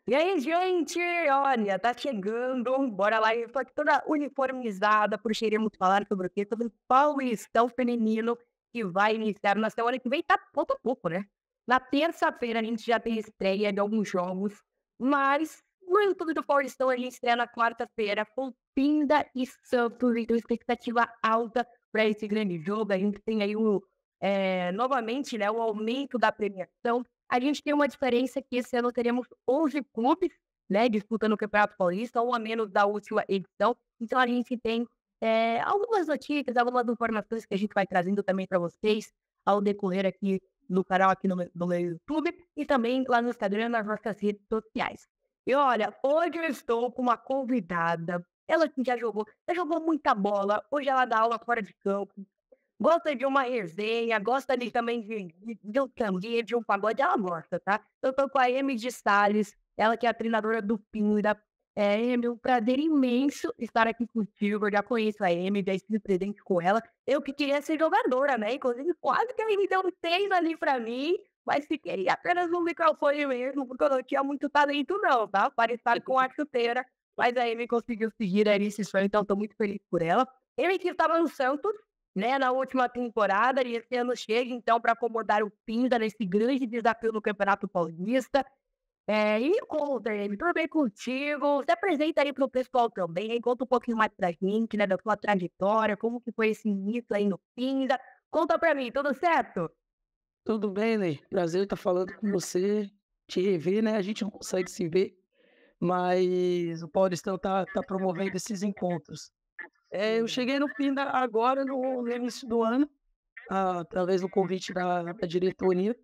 E aí, gente, olha, tá chegando, bora lá, eu tô aqui toda uniformizada, porque iremos falar sobre o quê? Sobre o Paulistão Feminino, que vai iniciar na semana que vem, tá falta pouco, né? Na terça-feira a gente já tem estreia de alguns jogos, mas no YouTube do Paulistão a gente estreia na quarta-feira com Pinda e Santos, então expectativa alta para esse grande jogo, a gente tem aí novamente, né, o aumento da premiação, a gente tem uma diferença que esse ano teremos 11 clubes, né, disputando o Campeonato Paulista, um a menos da última edição. Então a gente tem, algumas notícias, algumas informações que a gente vai trazendo também para vocês ao decorrer aqui do canal, aqui no meu YouTube e também lá no Instagram, nas nossas redes sociais. E olha, hoje eu estou com uma convidada, ela que já jogou muita bola, hoje ela dá aula fora de campo, gosta de uma resenha, gosta ali também de um sambinha, de um pagode, ela gosta, tá. Eu tô com a Emy de Sales, ela que é a treinadora do Pinda. Emy, um prazer imenso estar aqui contigo, eu já conheço a Emy, já estive presente com ela. Eu que queria ser jogadora, né, inclusive quase que a Emy deu um 6 ali pra mim, mas fiquei apenas no microfone mesmo, porque eu não tinha muito talento não, tá, para estar com a chuteira, mas a Emy conseguiu seguir ali esse sonho, então tô muito feliz por ela. Emy que estava no Santos, né, na última temporada, e esse ano chega então para acomodar o Pinda nesse grande desafio no Campeonato Paulista. E conta, Amy, tudo bem contigo? Se apresenta aí para o pessoal também, conta um pouquinho mais pra gente, né, da sua trajetória, como que foi esse início aí no Pinda. Conta pra mim, tudo certo? Tudo bem, Ney? Prazer estar falando com você, te rever, né? A gente não consegue se ver, mas o Paulistão tá promovendo esses encontros. Eu cheguei no fim da agora no início do ano, através do convite da diretoria.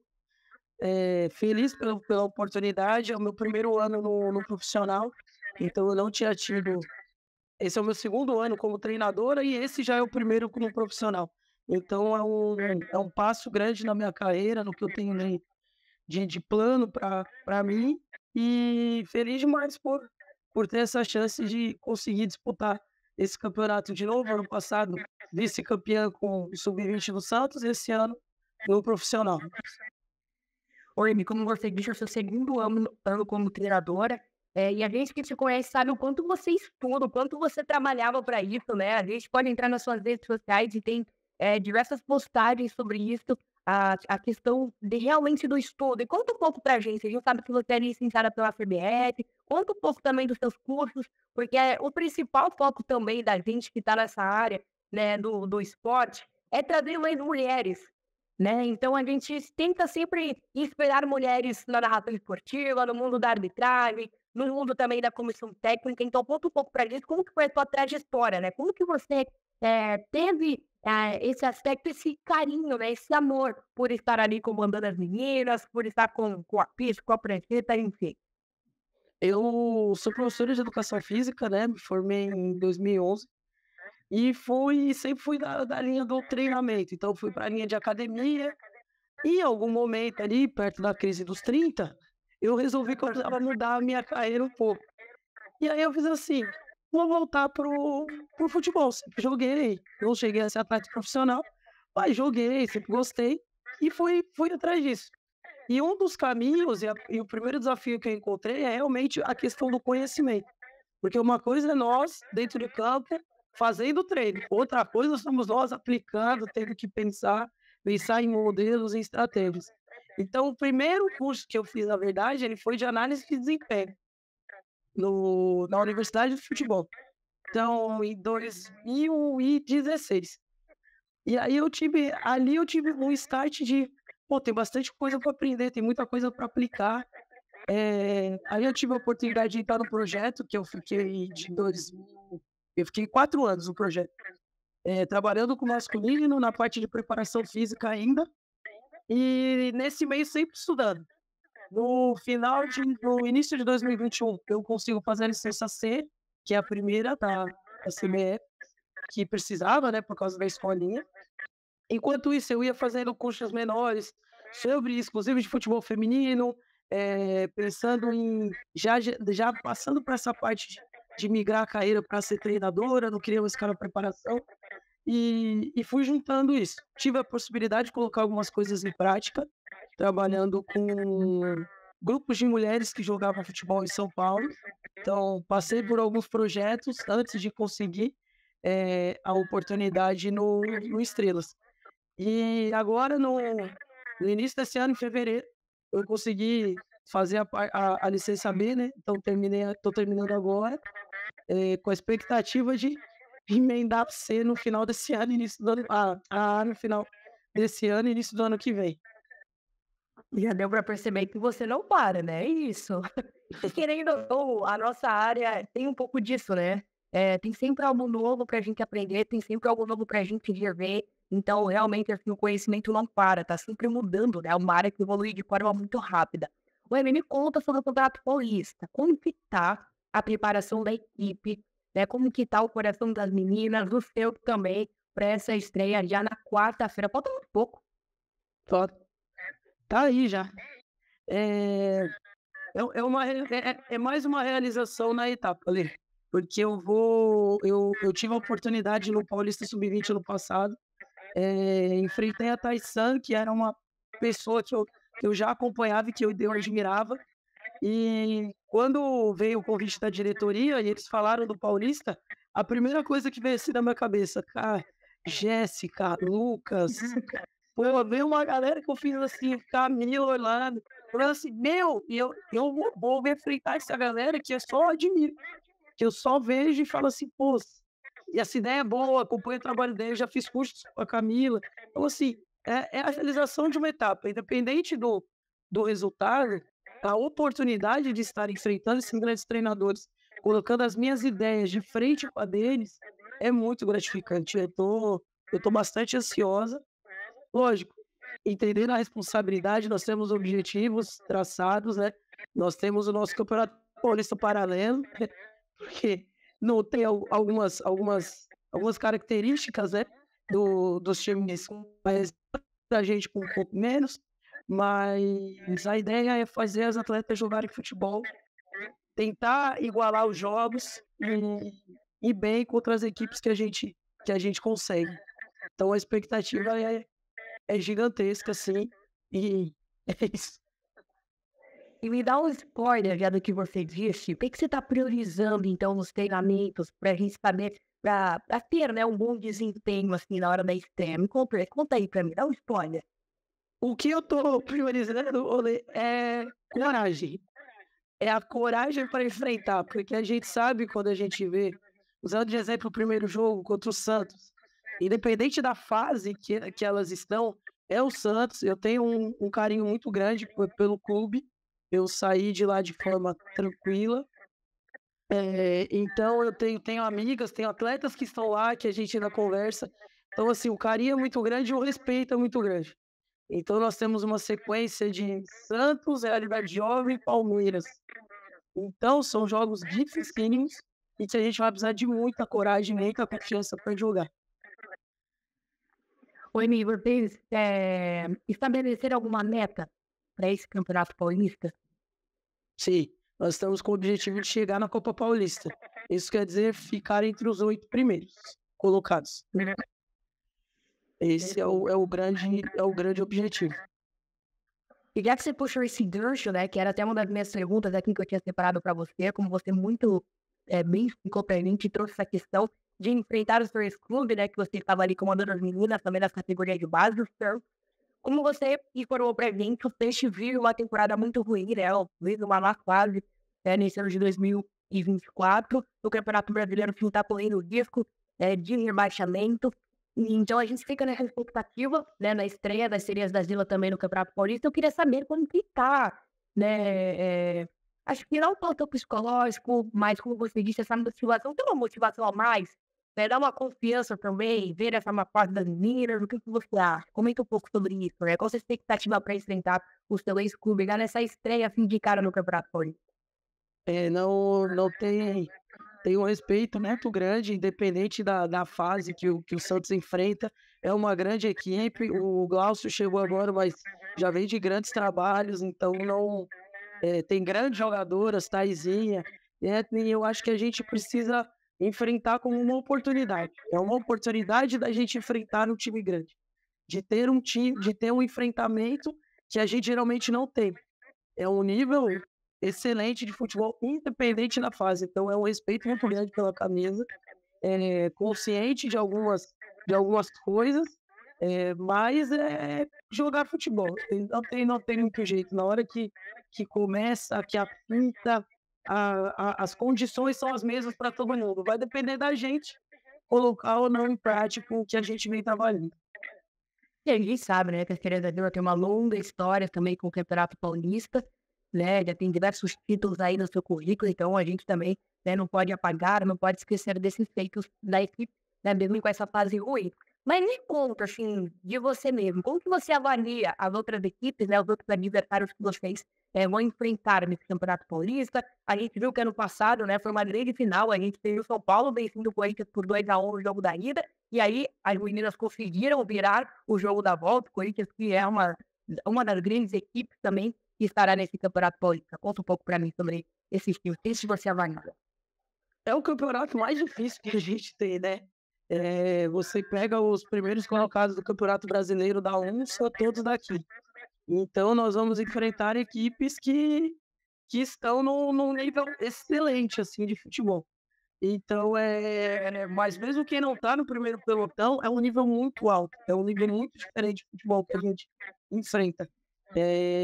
Feliz pela oportunidade, é o meu primeiro ano no profissional, então eu não tinha tido. Esse é o meu segundo ano como treinadora e esse já é o primeiro como profissional. Então é um passo grande na minha carreira, no que eu tenho de plano para mim, e feliz demais por ter essa chance de conseguir disputar esse campeonato de novo. Ano passado, vice-campeã com o sub-20 do Santos, esse ano no profissional. Oi, Amy, como você disse, é o seu segundo ano como treinadora, e a gente que te conhece sabe o quanto você estuda, o quanto você trabalhava para isso, né? A gente pode entrar nas suas redes sociais e tem diversas postagens sobre isso, a questão de realmente do estudo. E conta um pouco pra gente, a gente sabe que você é licenciada pela CBF, conta um pouco também dos seus cursos, porque o principal foco também da gente que está nessa área, né, do esporte, é trazer mais mulheres, né, então a gente tenta sempre inspirar mulheres na narração esportiva, no mundo da arbitragem, no mundo também da comissão técnica, então conta um pouco pra gente como que foi a tua trajetória, né, como que você, teve, esse aspecto, esse carinho, né, esse amor por estar ali comandando as meninas, por estar com a pista, com a prancheta, enfim. Eu sou professor de educação física, né, me formei em 2011 e sempre fui da linha do treinamento, então fui para a linha de academia. E em algum momento ali, perto da crise dos 30, eu resolvi que eu precisava mudar a minha carreira um pouco. E aí eu fiz assim: "Vou voltar pro futebol", sempre joguei, não cheguei a ser atleta profissional, mas joguei, sempre gostei e fui atrás disso. E um dos caminhos e o primeiro desafio que eu encontrei é realmente a questão do conhecimento, porque uma coisa é nós, dentro de campo, fazendo treino, outra coisa somos nós aplicando, tendo que pensar em modelos e estratégias. Então o primeiro curso que eu fiz, na verdade, ele foi de análise de desempenho, no na Universidade de Futebol. Então, em 2016. E aí eu tive um start de: "Pô, tem bastante coisa para aprender, tem muita coisa para aplicar". Aí eu tive a oportunidade de entrar no projeto que eu fiquei 4 anos no projeto, trabalhando com masculino, na parte de preparação física ainda, e nesse meio sempre estudando. No início de 2021, eu consigo fazer a licença C, que é a primeira da CBF, que precisava, né, por causa da escolinha. Enquanto isso, eu ia fazendo cursos menores sobre exclusivo de futebol feminino, pensando em já passando para essa parte de migrar a carreira para ser treinadora, não queria mais ficar na preparação, e fui juntando isso. Tive a possibilidade de colocar algumas coisas em prática, trabalhando grupos de mulheres que jogavam futebol em São Paulo. Então, passei por alguns projetos antes de conseguir a oportunidade no Estrelas. E agora, no início desse ano, em fevereiro, eu consegui fazer a licença B, né? Então, estou terminando agora, com a expectativa de emendar C no final desse ano, início do ano, A no final desse ano, início do ano que vem. Já deu para perceber que você não para, né, é isso. E querendo ou não, a nossa área tem um pouco disso, né. Tem sempre algo novo pra gente aprender, tem sempre algo novo pra gente rever, então realmente, assim, o conhecimento não para, tá sempre mudando, né, é uma área que evolui de forma muito rápida. Ué, me conta sobre o Campeonato Paulista, como que tá a preparação da equipe, né, como que tá o coração das meninas, o seu também, pra essa estreia já na quarta-feira, falta muito pouco. Só tá aí já. Eh, é mais uma realização na etapa ali, porque eu tive a oportunidade no Paulista Sub-20 ano passado, enfrentei a Taysan, que era uma pessoa que eu já acompanhava e que eu admirava, e quando veio o convite da diretoria e eles falaram do Paulista, a primeira coisa que veio assim na minha cabeça: "Cara, Jéssica, Lucas". Pô, veio uma galera que eu fiz assim, Camila, Orlando, falando assim: "Meu, eu vou enfrentar essa galera que eu só admiro, que eu só vejo e falo assim: "Pô, e essa ideia é boa, acompanho o trabalho dele, já fiz cursos com a Camila". Então assim, é a realização de uma etapa, independente do resultado, a oportunidade de estar enfrentando esses grandes treinadores, colocando as minhas ideias de frente com a deles, é muito gratificante. Eu tô bastante ansiosa. Lógico, entendendo a responsabilidade, nós temos objetivos traçados, né, nós temos o nosso Campeonato Paulista paralelo, porque não tem algumas características, né, dos times mais da gente com um pouco menos, mas a ideia é fazer as atletas jogarem futebol, tentar igualar os jogos e ir bem contra as equipes que a gente consegue. Então a expectativa é gigantesca, assim, e é isso. E me dá um spoiler já do que você disse. O que que você está priorizando, então, nos treinamentos para a gente saber, para ter, né, um bom desempenho, assim, na hora da estreia? Me conta aí para mim, dá um spoiler. O que eu tô priorizando, Olê, é coragem. É a coragem para enfrentar, porque a gente sabe quando a gente vê, usando de exemplo o primeiro jogo contra o Santos, independente da fase que elas estão, é o Santos. Eu tenho um carinho muito grande pelo clube, eu saí de lá de forma tranquila. Então eu tenho amigas, tenho atletas que estão lá, que a gente ainda conversa. Então, assim, o carinho é muito grande e o respeito é muito grande. Então nós temos uma sequência de Santos, Realidade Jovem e Palmeiras. Então são jogos dificílimos e que a gente vai precisar de muita coragem, muita confiança para jogar. Oi, Mi, vocês estabeleceram alguma meta para esse Campeonato Paulista? Sim, nós estamos com o objetivo de chegar na Copa Paulista. Isso quer dizer ficar entre os 8 primeiros colocados. Esse é o grande objetivo. E já que você puxou esse gancho, né, que era até uma das minhas perguntas aqui que eu tinha separado para você, como você muito bem explicou pra gente, trouxe essa questão de enfrentar os dois clubes, né, que você estava ali comandando as meninas também nas categorias de base do Santos. Como você informou pra gente, o Peixe vive uma temporada muito ruim, né, vive uma má fase, nesse ano de 2024. O Campeonato Brasileiro que está correndo risco de rebaixamento. E então a gente fica nessa expectativa, né, na estreia das Sereias da Vila também no Campeonato Paulista. Eu queria saber como que tá, né, acho que não tanto o psicológico, mas como você disse, essa motivação, tem uma motivação a mais, né, dá uma confiança também, ver essa má fase das meninas, o que que você acha? Comenta um pouco sobre isso, né, qual a sua expectativa para enfrentar o seu ex-clube já nessa estreia, assim, de cara no Campeonato Paulista? Não tem um respeito muito grande, independente da fase que o Santos enfrenta. É uma grande equipe. O Glaucio chegou agora, mas já vem de grandes trabalhos, então não tem grandes jogadoras, Taizinha, e eu acho que a gente precisa enfrentar como uma oportunidade. É uma oportunidade da gente enfrentar um time grande, de ter um enfrentamento que a gente geralmente não tem. é um nível excelente de futebol, independente da fase. Então é um respeito muito grande pela camisa, consciente de algumas coisas, mas é jogar futebol. Não tem muito jeito. Na hora que começa, que apita, as condições são as mesmas para todo mundo. Vai depender da gente colocar ou não em prática o que a gente vem trabalhando. E a gente sabe, né, que a Queredadora tem uma longa história também com o Campeonato Paulista, né, já tem diversos títulos aí no seu currículo, então a gente também, né, não pode apagar, não pode esquecer desses feitos da equipe, né, mesmo com essa fase ruim. Mas me conta, assim, de você mesmo, como que você avalia as outras equipes, né, os outros adversários que vocês vão enfrentar nesse Campeonato Paulista? A gente viu que ano passado, né, foi uma grande final, a gente teve o São Paulo vencendo o Corinthians por 2-1 no jogo da ida, e aí as meninas conseguiram virar o jogo da volta, o Corinthians que é uma das grandes equipes também que estará nesse Campeonato Paulista. Conta um pouco para mim sobre esses times, se você avalia. É o campeonato mais difícil que a gente tem, né? Você pega os primeiros colocados do Campeonato Brasileiro da são todos daqui. Então nós vamos enfrentar equipes que estão num nível excelente, assim, de futebol. Então, mas mesmo quem não está no primeiro pelotão, é um nível muito alto, é um nível muito diferente de futebol que a gente enfrenta.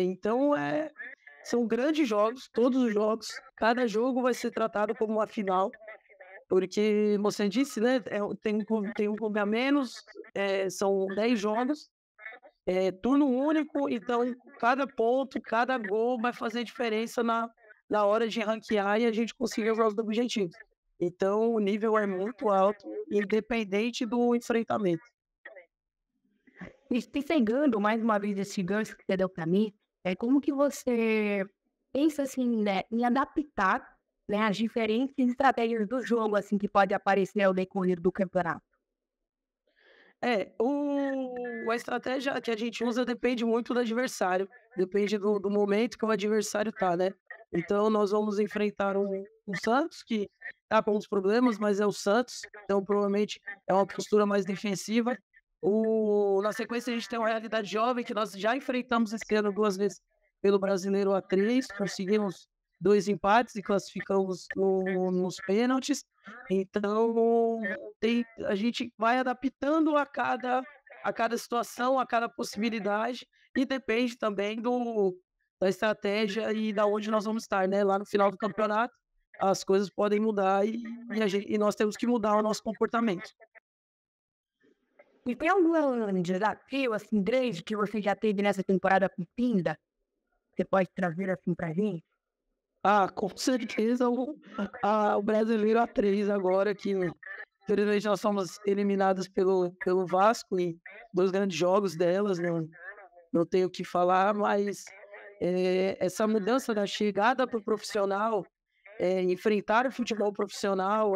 Então, são grandes jogos, todos os jogos, cada jogo vai ser tratado como uma final, porque você disse, né, tem um clube a menos, são 10 jogos, turno único, então cada ponto, cada gol vai fazer diferença na hora de ranquear e a gente conseguir os nossos objetivos. Então o nível é muito alto, independente do enfrentamento. E pegando mais uma vez esse gancho que você deu para mim, como que você pensa assim, né, em adaptar, né, as diferentes estratégias do jogo assim que pode aparecer ao decorrer do campeonato? A estratégia que a gente usa depende muito do adversário, depende do momento que o adversário tá, né. Então nós vamos enfrentar o Santos, que tá com uns problemas, mas é o Santos, então provavelmente é uma postura mais defensiva. Na sequência a gente tem o Realidade Jovem, que nós já enfrentamos esse ano 2 vezes pelo Brasileiro A3, conseguimos 2 empates e classificamos nos pênaltis. Então a gente vai adaptando a cada situação, a cada possibilidade, e depende também da estratégia e da onde nós vamos estar, né. Lá no final do campeonato, as coisas podem mudar e nós temos que mudar o nosso comportamento. E tem algum desafio assim grande que você já teve nessa temporada com Pinda? Você pode trazer assim pra gente? Com certeza o Brasileiro A3 agora que infelizmente nós fomos eliminados pelo Vasco em 2 grandes jogos delas, não tenho o que falar, mas, essa mudança da chegada para o profissional, enfrentar o futebol profissional,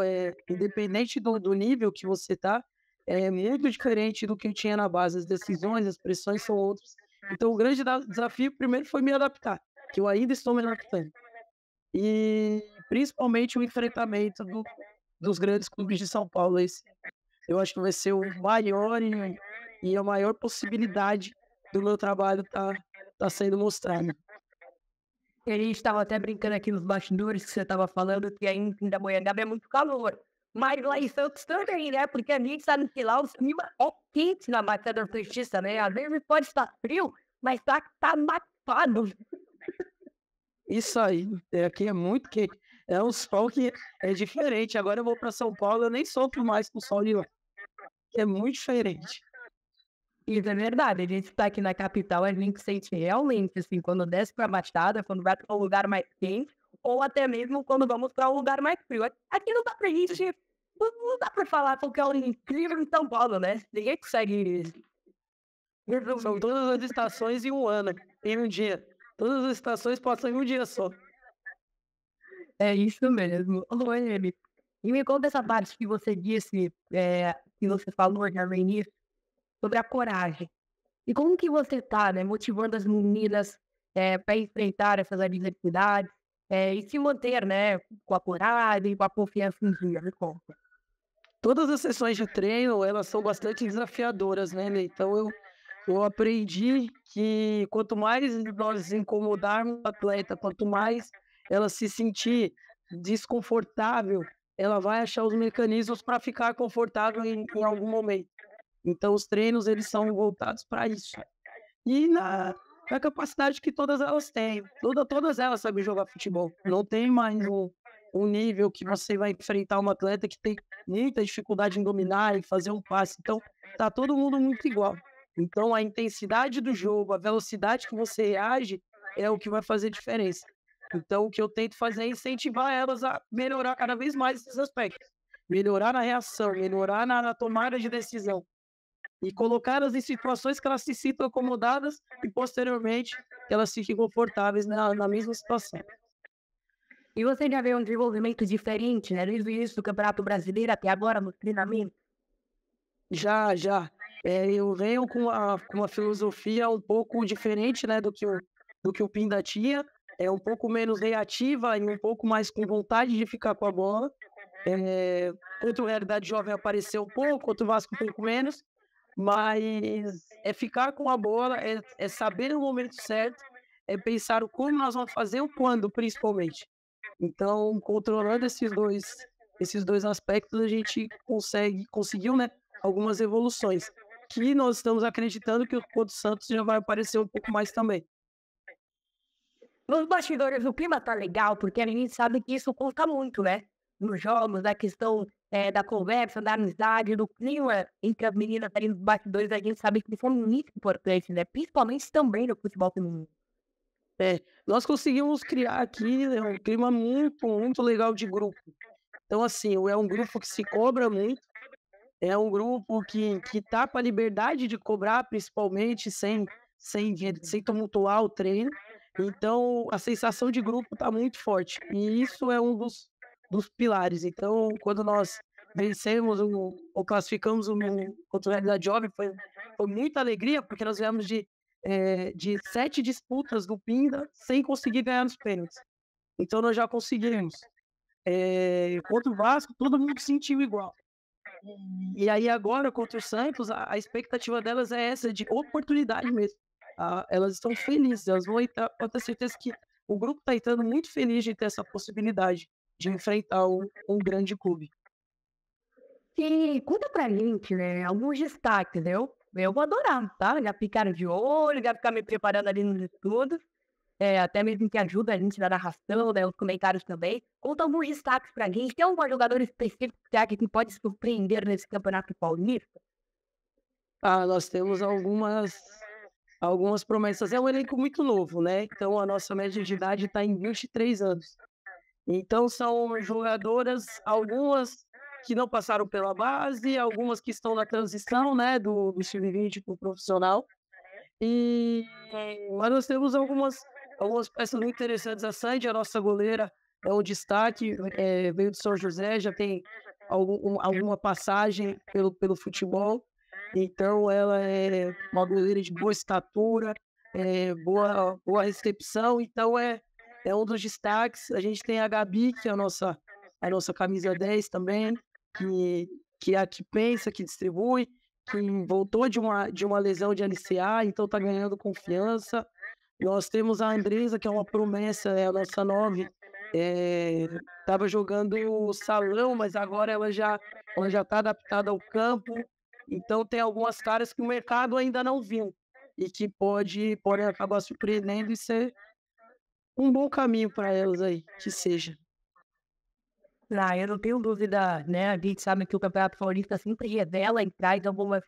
independente do nível que você está, é muito diferente do que eu tinha na base. As decisões, as pressões são outras. Então o grande desafio primeiro foi me adaptar, que eu ainda estou me adaptando. E principalmente o enfrentamento dos grandes clubes de São Paulo, esse eu acho que vai ser o maior e a maior possibilidade do meu trabalho tá sendo mostrada. A gente estava até brincando aqui nos bastidores que você estava falando que aí em Pindamonhangaba é muito calor. Mas lá em Santos também, né? Porque a gente sabe que lá o clima é quente na Baixada da Justiça, né? Às vezes pode estar frio, mas tá matado. Isso aí, aqui é muito quente, é um sol que é diferente. Agora eu vou para São Paulo, eu nem sofro mais com o sol de lá, que é muito diferente. Isso é verdade, a gente tá aqui na capital, a gente sente realmente, assim, quando desce pra Baixada, quando vai para um lugar mais quente, ou até mesmo quando vamos para um lugar mais frio. Aqui não dá pra gente, não dá pra falar porque é um incrível em São Paulo, né? Ninguém consegue São resumir. todas as estações em um ano, em um dia. Todas as estações passam em um dia só. É isso mesmo. Ô, Noemi, e me conta essa parte que você disse, que você falou já no início, sobre a coragem. E como que você tá, né, motivando as meninas, para enfrentar essas adversidades, e se manter, né, com a coragem, com a confiança em dia? Me conta. Todas as sessões de treino, elas são bastante desafiadoras, né, então eu eu aprendi que quanto mais nós incomodarmos o atleta, quanto mais ela se sentir desconfortável, ela vai achar os mecanismos para ficar confortável em algum momento. Então os treinos eles são voltados para isso. E na capacidade que todas elas têm. Todas elas sabem jogar futebol. Não tem mais um nível que você vai enfrentar um atleta que tem muita dificuldade em dominar, em fazer um passe. Então, tá todo mundo muito igual. Então, a intensidade do jogo, a velocidade que você reage é o que vai fazer diferença. Então, o que eu tento fazer é incentivar elas a melhorar cada vez mais esses aspectos. Melhorar na reação, melhorar na tomada de decisão e colocá-las em situações que elas se sintam acomodadas e, posteriormente, que elas fiquem confortáveis na mesma situação. E você já vê um desenvolvimento diferente, né? Desde o início do Campeonato Brasileiro até agora no treinamento? Já, já. Eu venho com uma filosofia um pouco diferente, né, do que o Pinda tinha. É um pouco menos reativa e um pouco mais com vontade de ficar com a bola. Contra o Realidade Jovem apareceu um pouco, contra o Vasco um pouco menos. Mas é ficar com a bola, é saber o momento certo, é pensar o como nós vamos fazer, o quando, principalmente. Então, controlando esses dois aspectos, a gente conseguiu, né, algumas evoluções, que nós estamos acreditando que o contra o Santos já vai aparecer um pouco mais também. Nos bastidores, o clima tá legal, porque a gente sabe que isso conta muito, né? Nos jogos, da questão da conversa, da amizade, do clima entre as meninas ali nos bastidores, a gente sabe que isso é muito importante, né? Principalmente também no futebol feminino. Nós conseguimos criar aqui, né, um clima muito, muito legal de grupo. Então, assim, é um grupo que se cobra muito, é um grupo que tá com a liberdade de cobrar, principalmente, sem tumultuar o treino. Então, a sensação de grupo está muito forte. E isso é um dos pilares. Então, quando nós vencemos ou classificamos contra o Realidade Jovem, foi muita alegria, porque nós viemos de 7 disputas do Pinda sem conseguir ganhar nos pênaltis. Então, nós já conseguimos. Contra o Vasco, todo mundo sentiu igual. E aí agora, contra o Santos, a expectativa delas é essa, de oportunidade mesmo. Elas estão felizes, elas vão entrar, pode ter certeza que o grupo está entrando muito feliz de ter essa possibilidade de enfrentar um grande clube. E conta pra gente, né, alguns destaques, eu vou adorar, tá? Já ficaram de olho, já ficar me preparando ali nos estudos, até mesmo que ajuda a gente na narração, né, os comentários também. Conta alguns destaques pra gente. Tem algum jogador específico que você acha que pode surpreender nesse Campeonato Paulista? Nós temos algumas promessas. É um elenco muito novo, né? Então a nossa média de idade está em 23 anos. Então são jogadoras, algumas que não passaram pela base, algumas que estão na transição, né, do sub-20 para o profissional. Mas nós temos algumas peças muito interessantes. A Sandy, a nossa goleira, é um destaque, veio de São José, já tem alguma passagem pelo futebol. Então ela é uma goleira de boa estatura, boa recepção, então é um dos destaques. A gente tem a Gabi, que é a nossa camisa 10 também, que é a que pensa, que distribui, que voltou de uma lesão de LCA, então está ganhando confiança. Nós temos a Andresa, que é uma promessa, é a nossa 9, estava jogando o salão, mas agora ela já está adaptada ao campo. Então tem algumas caras que o mercado ainda não viu e que podem acabar surpreendendo e ser um bom caminho para elas aí, que seja. Eu não tenho dúvida, né? A gente sabe que o Campeonato Paulista sempre revela e traz algumas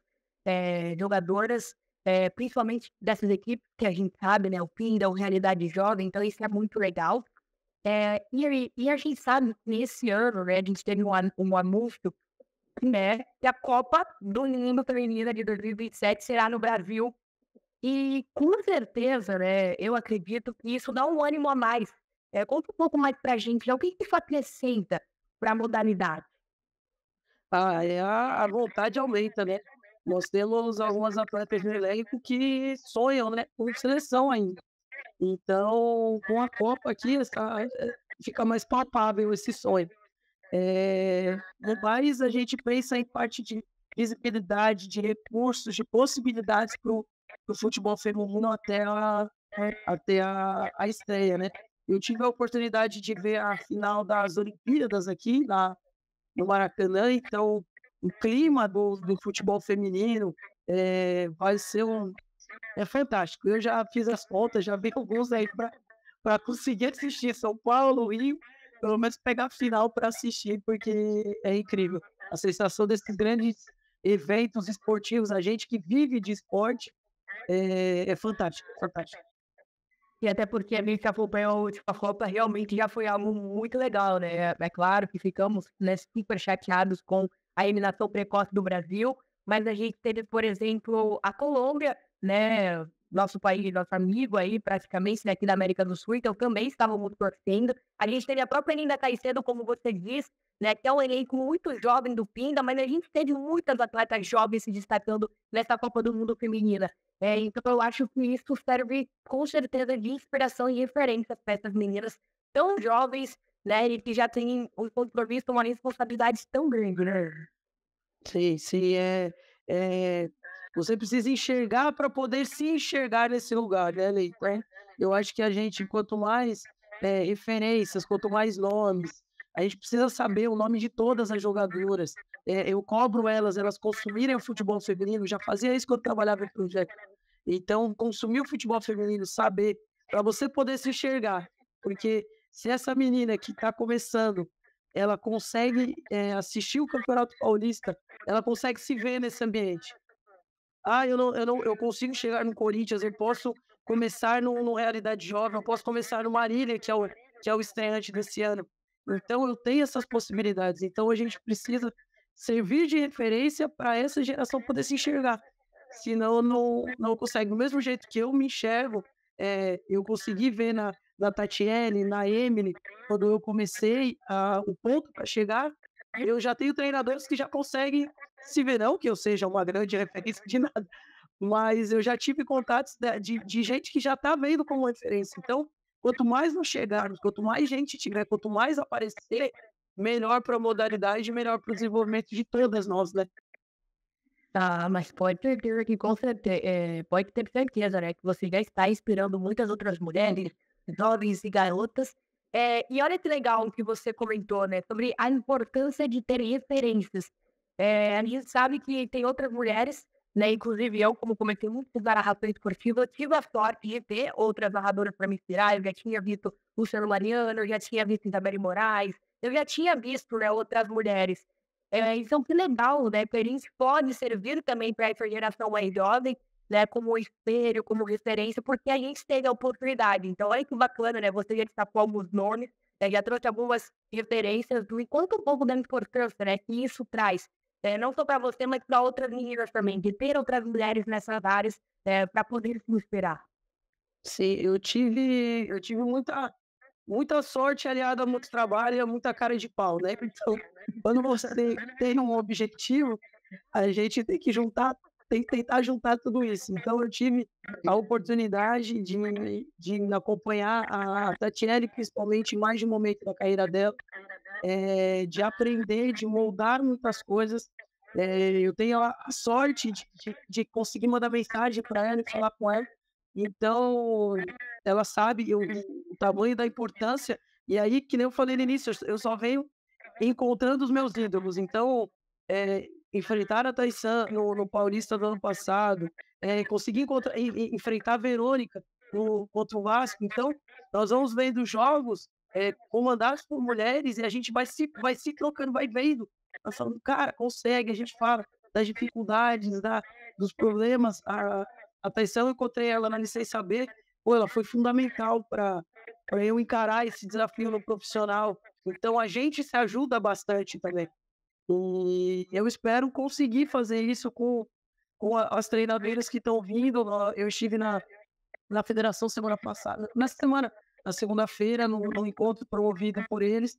jogadoras, principalmente dessas equipes que a gente sabe, né? O Pinda, o Realidade Jovem, então isso é muito legal. E a gente sabe que nesse ano, né, a gente teve um anúncio, né, que a Copa do Mundo Feminina de 2027 será no Brasil. E com certeza, né, eu acredito que isso dá um ânimo a mais. Conta um pouco mais pra gente, né, o que isso acrescenta para a modalidade? A vontade aumenta, né? Nós temos algumas atletas no elenco que sonham, né, com seleção ainda. Então, com a Copa aqui, fica mais palpável esse sonho. No mais, a gente pensa em parte de visibilidade, de recursos, de possibilidades do futebol feminino até a estreia, né? Eu tive a oportunidade de ver a final das Olimpíadas aqui no Maracanã, então o clima do futebol feminino vai ser é fantástico. Eu já fiz as contas, já vi alguns aí para conseguir assistir São Paulo, Rio, pelo menos pegar a final para assistir, porque é incrível. A sensação desses grandes eventos esportivos, a gente que vive de esporte, é fantástico, fantástico. E até porque a gente acompanhou a última Copa, realmente já foi algo muito legal, né? É claro que ficamos, né, super chateados com a eliminação precoce do Brasil, mas a gente teve, por exemplo, a Colômbia, né? Nosso país, nosso amigo aí, praticamente, daqui da América do Sul, então também estávamos torcendo. A gente teve a própria Linda Caicedo, como você disse, né? Que é um elenco muito jovem do Pinda, mas a gente teve muitas atletas jovens se destacando nessa Copa do Mundo Feminina. Então eu acho que isso serve com certeza de inspiração e referência para essas meninas tão jovens, né, e que já têm um compromisso, uma responsabilidade tão grande, né. Sim, sim, você precisa enxergar para poder se enxergar nesse lugar, né, Lei? Então, eu acho que a gente, quanto mais, referências, quanto mais nomes, a gente precisa saber o nome de todas as jogadoras. Eu cobro elas consumirem o futebol feminino, já fazia isso quando trabalhava em projeto. Então, consumir o futebol feminino, saber, para você poder se enxergar, porque se essa menina que está começando, ela consegue, assistir o Campeonato Paulista, ela consegue se ver nesse ambiente. Ah, eu consigo chegar no Corinthians, eu posso começar no Realidade Jovem, eu posso começar no Marília, que é o estreante desse ano. Então eu tenho essas possibilidades, então a gente precisa servir de referência para essa geração poder se enxergar, senão não consegue. Do mesmo jeito que eu me enxergo, eu consegui ver na Tatiele, na Emily, quando eu comecei o ponto para chegar, eu já tenho treinadores que já conseguem se ver, não que eu seja uma grande referência de nada, mas eu já tive contatos de gente que já está vendo como referência. Então, quanto mais nós chegarmos, quanto mais gente tiver, quanto mais aparecer, melhor para a modalidade, melhor para o desenvolvimento de todas nós, né? Ah, mas pode ter que com pode ter certeza, né, que você já está inspirando muitas outras mulheres, jovens e garotas. E olha que legal que você comentou, né, sobre a importância de ter referências. A gente sabe que tem outras mulheres, né, inclusive eu, como comecei muito da narração esportiva, eu tive a sorte de ter outras narradoras para me inspirar. Eu já tinha visto Luciano Mariano, eu já tinha visto Isabelle Moraes, eu já tinha visto, né, outras mulheres. Então que legal, né, que a gente pode servir também para essa geração mais jovem, né, como espelho, como referência, porque a gente teve a oportunidade. Então olha que bacana, né, você já destacou alguns nomes, né, já trouxe algumas referências do enquanto um pouco da importância, né, que isso traz, não só para você, mas para outras meninas também, de ter outras mulheres nessas áreas, para poder se inspirar. Sim, eu tive muita sorte aliada a muito trabalho e a muita cara de pau, né? Então, quando você tem um objetivo, a gente tem que tentar juntar tudo isso. Então, eu tive a oportunidade de acompanhar a Tatiele, principalmente em mais de um momento da carreira dela, de aprender, de moldar muitas coisas. Eu tenho a sorte de conseguir mandar mensagem para ela e falar com ela. Então, ela sabe o tamanho da importância. E aí, que nem eu falei no início, eu só venho encontrando os meus ídolos. Então, enfrentar a Taisan no Paulista do ano passado, conseguir enfrentar a Verônica contra o Vasco. Então, nós vamos vendo jogos comandados por mulheres e a gente vai se trocando, vai vendo. Nós falando, cara, consegue. A gente fala das dificuldades, dos problemas. A Taisan, eu encontrei ela na licença B, pô, ela foi fundamental para eu encarar esse desafio no profissional. Então, a gente se ajuda bastante também. E eu espero conseguir fazer isso com as treinadoras que estão vindo. Eu estive na federação semana passada, na segunda-feira, no encontro promovido por eles.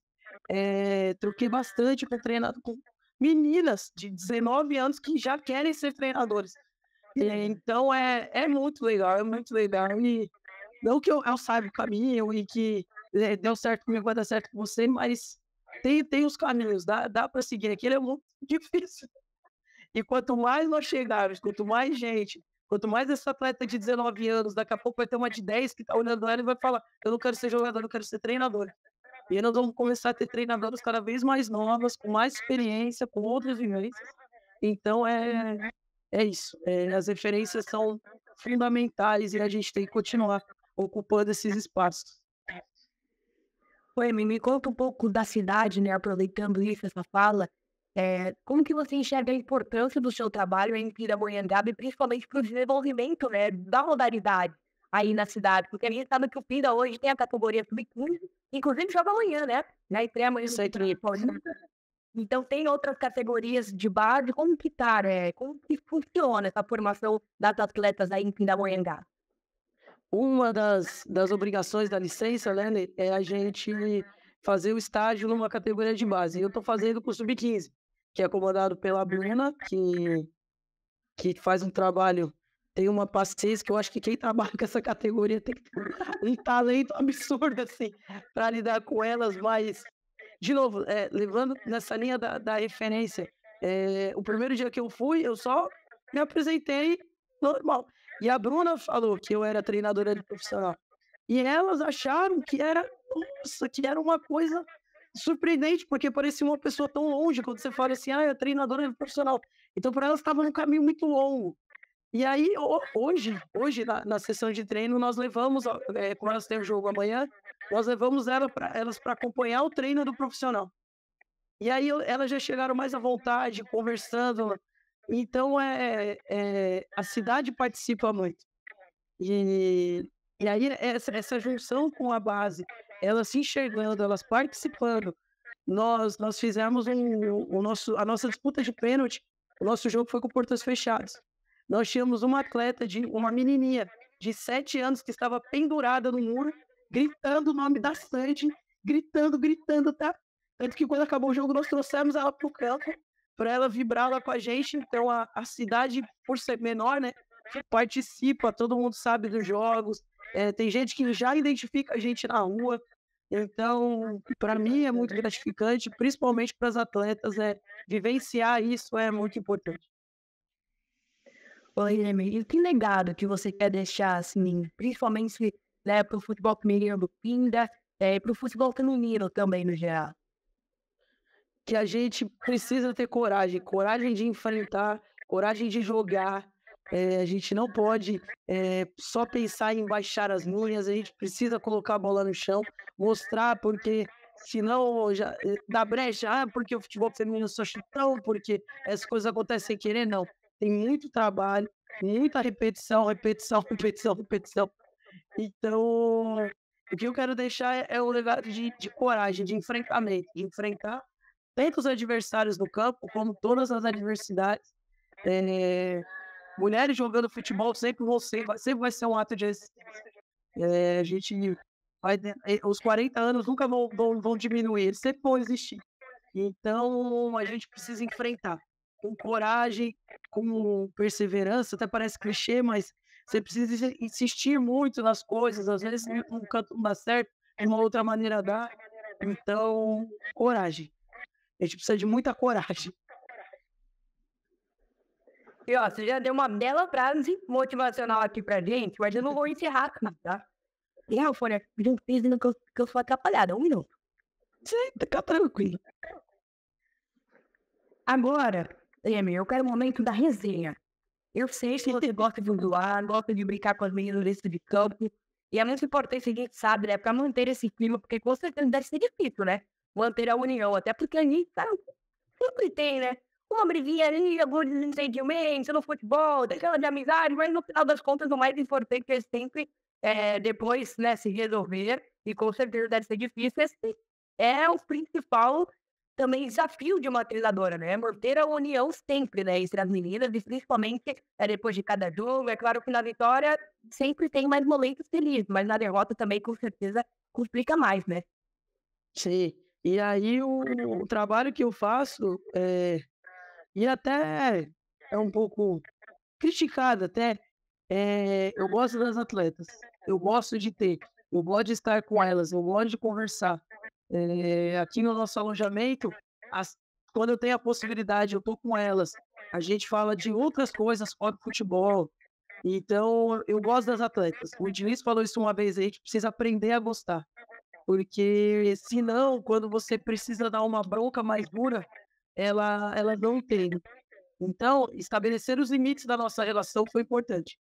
Troquei bastante com meninas de 19 anos que já querem ser treinadores. Então é muito legal, é muito legal. E não que eu saiba o caminho e que deu certo comigo, vai dar certo com você, mas tem os caminhos, dá para seguir. Aquilo é muito difícil. E quanto mais nós chegarmos, quanto mais gente Quanto mais essa atleta de 19 anos, daqui a pouco vai ter uma de 10 que tá olhando ela e vai falar: "Eu não quero ser jogador, eu quero ser treinador". E aí nós vamos começar a ter treinadoras cada vez mais novas, com mais experiência, com outras vivências. Então é isso, as referências são fundamentais e a gente tem que continuar ocupando esses espaços. Oi, me conta um pouco da cidade, né, aproveitando isso, essa fala, como que você enxerga a importância do seu trabalho em Pindamonhangaba e principalmente para o desenvolvimento, né, da modalidade aí na cidade? Porque a gente sabe que o Pinda hoje tem a categoria sub-15, inclusive joga amanhã, né, na estreia amanhã no Sempre Campeonato Paulista. Então tem outras categorias de base, como que tá, como que funciona essa formação das atletas aí em Pindamonhangaba? uma das obrigações da licença, né, é a gente fazer o estágio numa categoria de base. Eu estou fazendo com o sub-15, que é comandado pela Bruna, que faz um trabalho, tem uma paciência que eu acho que quem trabalha com essa categoria tem que ter um talento absurdo, assim, para lidar com elas, mas, de novo, levando nessa linha da referência, o primeiro dia que eu fui, eu só me apresentei normal. E a Bruna falou que eu era treinadora de profissional. E elas acharam que era, nossa, que era uma coisa surpreendente, porque parecia uma pessoa tão longe quando você fala assim: "Ah, é treinadora de profissional". Então, para elas estava num caminho muito longo. E aí, hoje na sessão de treino, nós levamos, como elas têm o jogo amanhã, nós levamos elas para acompanhar o treino do profissional. E aí elas já chegaram mais à vontade, conversando. Então, a cidade participa muito. E e aí essa junção com a base, elas se enxergando, elas participando, nós fizemos a nossa disputa de pênalti, o nosso jogo foi com portas fechadas. Nós tínhamos uma menininha de 7 anos que estava pendurada no muro, gritando o nome da Sandy, gritando, gritando, tá. Tanto que quando acabou o jogo nós trouxemos ela para o campo, para ela vibrar lá com a gente, então a cidade, por ser menor, né, participa, todo mundo sabe dos jogos, tem gente que já identifica a gente na rua, então para mim é muito gratificante, principalmente para as atletas, vivenciar isso é muito importante. Oi, Emily, e que legado que você quer deixar, assim, principalmente, né, para o futebol feminino do Pinda, para o futebol feminino também, no geral? Que a gente precisa ter coragem, coragem de enfrentar, coragem de jogar. A gente não pode, só pensar em baixar as linhas, a gente precisa colocar a bola no chão, mostrar, porque senão já, dá brecha, porque o futebol feminino só chutão, porque essas coisas acontecem sem querer, não. Tem muito trabalho, muita repetição, repetição, repetição, repetição. Então, o que eu quero deixar é o legado de coragem, de enfrentamento, de enfrentar tanto os adversários no campo, como todas as adversidades. Eh, Mulheres jogando futebol sempre vai ser um ato de resistência. A gente os 40 anos nunca vão diminuir, eles sempre vão existir. Então, a gente precisa enfrentar com coragem, com perseverança, até parece clichê, mas você precisa insistir muito nas coisas, às vezes um canto não dá certo, de uma outra maneira dá. Então, coragem. A gente precisa de muita coragem. E ó, você já deu uma bela frase motivacional aqui pra gente, mas eu não vou encerrar aqui, tá? E Ralfone, não dizendo que eu sou atrapalhada, 1 minuto. Sim, fica tranquilo. Agora, Emily, eu quero o momento da resenha. Eu sei que você gosta de zoar, gosta de brincar com as meninas dentro de campo. E é muito importante a gente sabe, né, pra manter esse clima, porque com certeza deve ser difícil, né? Manter a união, até porque a gente sempre tem, né? Uma briguinha ali, algum desentendimento no futebol, daquela de amizade, mas no final das contas o mais importante é sempre depois, né, se resolver, e com certeza deve ser difícil. Esse é o principal também desafio de uma treinadora, né? Manter a união sempre, né, entre as meninas, e principalmente depois de cada jogo. É claro que na vitória sempre tem mais momentos felizes, mas na derrota também com certeza complica mais, né? Sim. E aí o trabalho que eu faço, e até é um pouco criticado até, eu gosto das atletas, eu gosto de ter, eu gosto de estar com elas, eu gosto de conversar. Aqui no nosso alojamento, as quando eu tenho a possibilidade, eu tô com elas, a gente fala de outras coisas fora do futebol, Então, eu gosto das atletas. O Diniz falou isso uma vez, a gente precisa aprender a gostar, porque senão, quando você precisa dar uma bronca mais dura, ela não entende. Então, estabelecer os limites da nossa relação foi importante.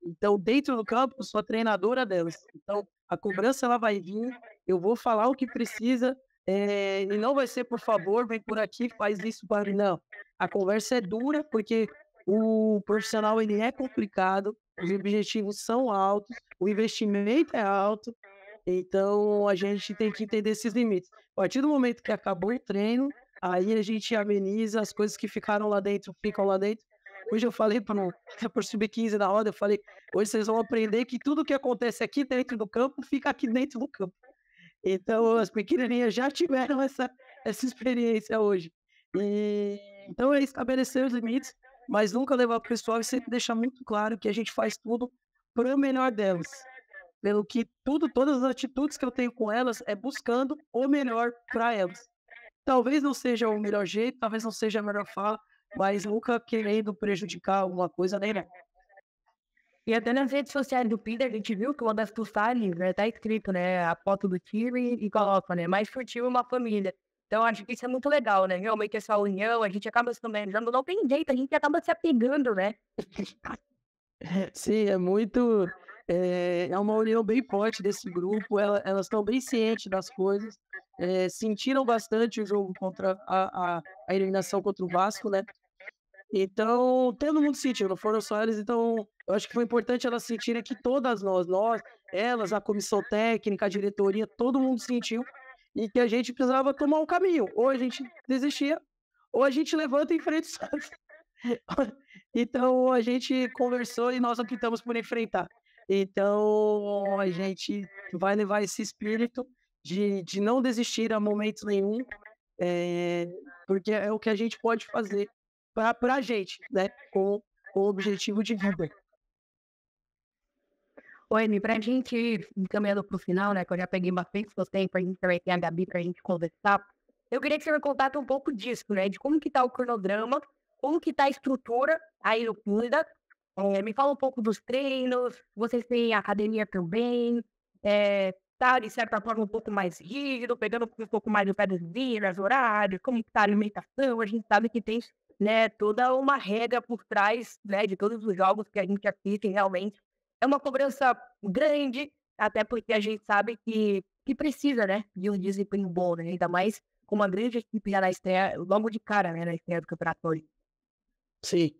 Então, dentro do campo, eu sou a treinadora delas. Então, a cobrança ela vai vir, eu vou falar o que precisa, e não vai ser, por favor, vem por aqui, faz isso para mim. Não. A conversa é dura, porque o profissional ele é complicado, os objetivos são altos, o investimento é alto, então a gente tem que entender esses limites. A partir do momento que acabou o treino, aí a gente ameniza, as coisas que ficaram lá dentro ficam lá dentro. Hoje eu falei para o sub-15 na roda, eu falei: "Hoje vocês vão aprender que tudo que acontece aqui dentro do campo, fica aqui dentro do campo". Então as pequenininhas já tiveram essa experiência hoje. E então é estabelecer os limites, mas nunca levar para o pessoal e sempre deixar muito claro que a gente faz tudo para o melhor delas. Pelo que todas as atitudes que eu tenho com elas é buscando o melhor para elas. Talvez não seja o melhor jeito, talvez não seja a melhor fala, mas nunca querendo prejudicar alguma coisa nem nada. E até nas redes sociais do Peter, a gente viu que uma das postagens, né, tá escrito, né, a foto do time e coloca, né, mais que o time, uma família. Então, acho que isso é muito legal, né? Realmente essa união, a gente acaba se homenageando, não tem jeito, a gente acaba se apegando, né? Sim, é muito é uma união bem forte desse grupo, elas estão bem cientes das coisas, sentiram bastante o jogo contra a eliminação contra o Vasco, né. Então, todo mundo sentiu, não foram só elas, então eu acho que foi importante elas sentirem que todas nós, elas, a comissão técnica, a diretoria, todo mundo sentiu, e que a gente precisava tomar um caminho, ou a gente desistia, ou a gente levanta e enfrenta o Santos. Então a gente conversou e nós optamos por enfrentar. Então a gente vai levar esse espírito de não desistir a momento nenhum, eh, porque é o que a gente pode fazer para a gente, né, com o objetivo de vida. Oi, Amy, pra gente ir caminhando pro final, né, que eu já peguei bastante seu tempo, a gente também tem a Gabi pra gente conversar. Eu queria que você me contasse um pouco disso, né, de como que tá o cronograma, como que tá a estrutura aí no Cuida. Me fala um pouco dos treinos, vocês têm academia também, tá de certa forma um pouco mais rígido, pegando um pouco mais no pé das vidas, horário, como que tá a alimentação, a gente sabe que tem, né, toda uma regra por trás, né, de todos os jogos que a gente assiste realmente. É uma cobrança grande, até porque a gente sabe que precisa, né, de um desempenho bom, né, ainda mais com uma grande equipe já na estreia, logo de cara, né, na estreia do Campeonato Paulista. Sim.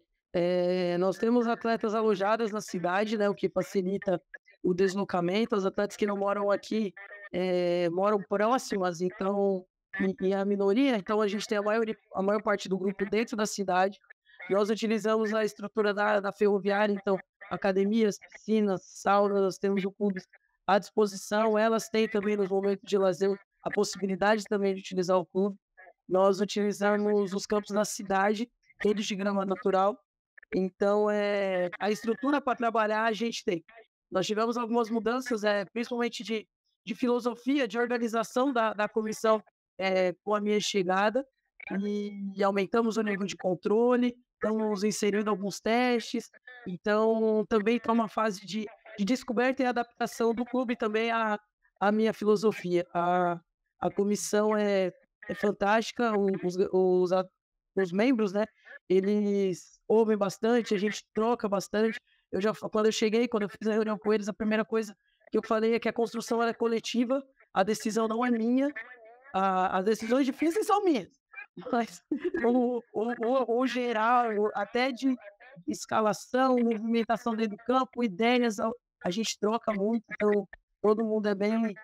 Nós temos atletas alojadas na cidade, né, o que facilita o deslocamento. Os atletas que não moram aqui, moram próximas, então e a minoria, então a gente tem a maior parte do grupo dentro da cidade. Nós utilizamos a estrutura da ferroviária, então academias, piscinas, saunas, nós temos o clube à disposição. Elas têm também nos momentos de lazer a possibilidade também de utilizar o clube. Nós utilizamos os campos da cidade, todos de grama natural. Então, a estrutura para trabalhar a gente tem. Nós tivemos algumas mudanças, principalmente de filosofia, de organização da comissão, com a minha chegada, e aumentamos o nível de controle, estamos inserindo alguns testes, então também está uma fase de descoberta e adaptação do clube também à minha filosofia. A comissão é fantástica, os membros, né, eles ouvem bastante, a gente troca bastante. Quando eu cheguei, quando eu fiz a reunião com eles, a primeira coisa que eu falei é que a construção ela é coletiva, a decisão não é minha, as decisões difíceis são minhas, mas o geral, até de escalação, movimentação dentro do campo, ideias, a gente troca muito, então todo mundo é bem,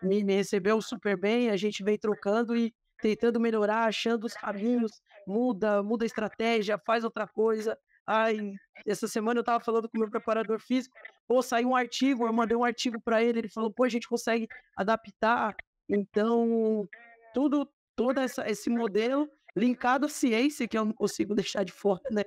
me recebeu super bem, a gente vem trocando e tentando melhorar, achando os caminhos, muda a estratégia, faz outra coisa. Ai, essa semana eu estava falando com o meu preparador físico, pô, saiu um artigo, eu mandei um artigo para ele falou: "Pô, a gente consegue adaptar". Então, tudo todo esse modelo linkado à ciência, que eu não consigo deixar de fora, né,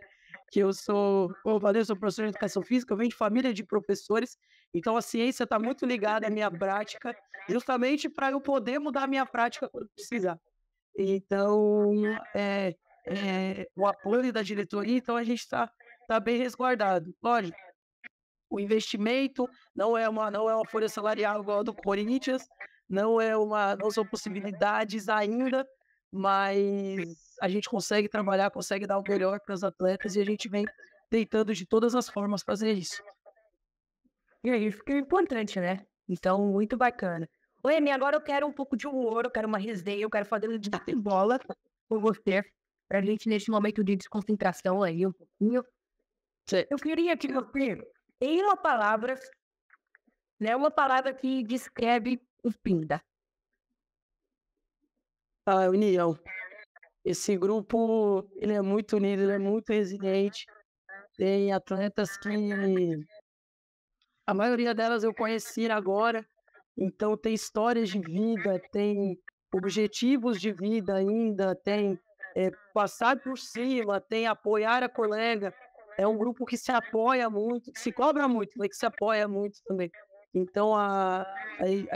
que eu sou como eu falei, eu sou professor de educação física, eu venho de família de professores, então a ciência está muito ligada à minha prática, justamente para eu poder mudar a minha prática quando precisar. Então, o apoio da diretoria, então a gente está bem resguardado. Lógico, o investimento, não é uma folha salarial igual a do Corinthians, não são possibilidades ainda, mas a gente consegue trabalhar, consegue dar o melhor para os atletas e a gente vem tentando de todas as formas fazer isso. E é isso que é importante, né? Então, muito bacana. Ô, Emi, agora eu quero um pouco de humor, eu quero uma resenha, eu quero fazer um bate-bola com você, pra gente, nesse momento de desconcentração aí, um pouquinho. Cê- Eu queria que você, em uma palavra, né, uma palavra que descreve o Pinda. A união. Esse grupo, ele é muito unido, ele é muito resiliente. Tem atletas que a maioria delas eu conheci agora, então tem histórias de vida, tem objetivos de vida ainda, tem passar por cima, tem apoiar a colega. É um grupo que se apoia muito, que se cobra muito, mas que se apoia muito também. Então a